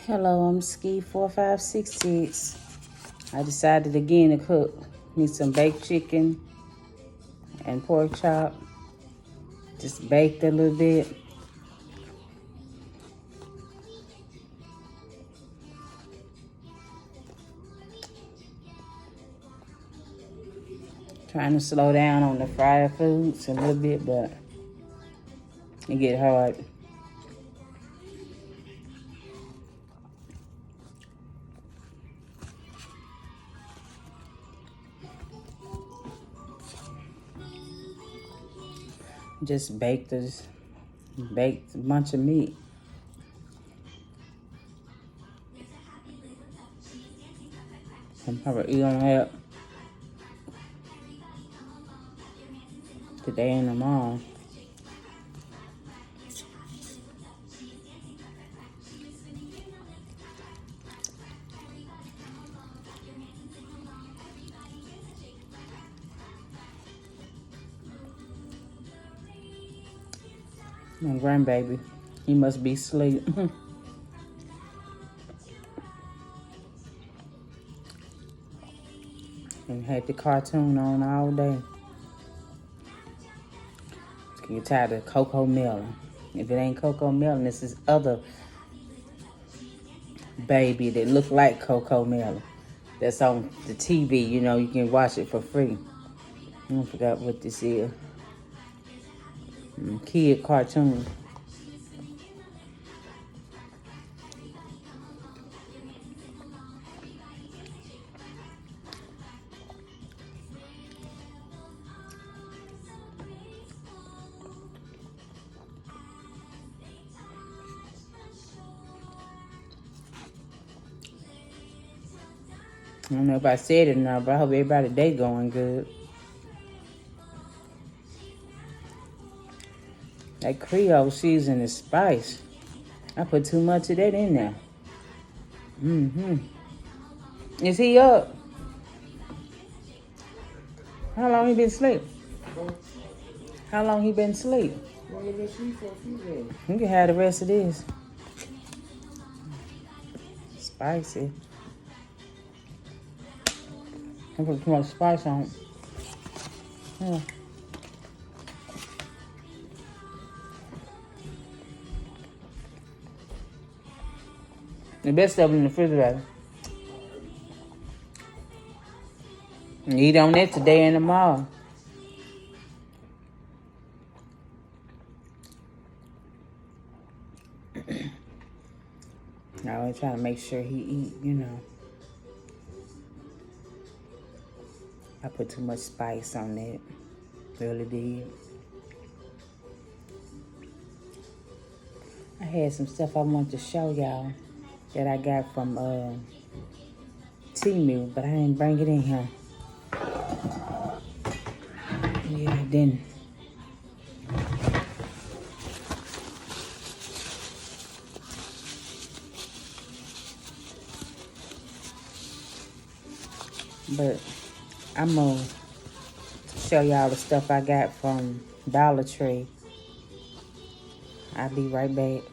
Hello, I'm Ski 4566. I decided again to cook me some baked chicken and pork chop. Just baked a little bit. Trying to slow down on the fried foods a little bit, but it get hard. Just baked a bunch of meat. I'm probably eat on that today and tomorrow. My grandbaby, he must be asleep. And had the cartoon on all day. Get tired of Coco Melon. If it ain't Coco Melon, it's this other baby that look like Coco Melon. That's on the TV, you know, you can watch it for free. I forgot what this is. Kid cartoon. I don't know if I said it or not, but I hope everybody's day going good. That Creole season is spice. I put too much of that in there. Is he up? How long he been asleep? How long he been asleep? You can have the rest of this. Spicy. I put too much spice on it. Yeah. The best stuff in the refrigerator. Eat on that today and tomorrow. I always try to make sure he eat, you know. I put too much spice on that. Really did. I had some stuff I wanted to show y'all that I got from Temu, but I didn't bring it in here. Yeah, I didn't. But I'm gonna show y'all the stuff I got from Dollar Tree. I'll be right back.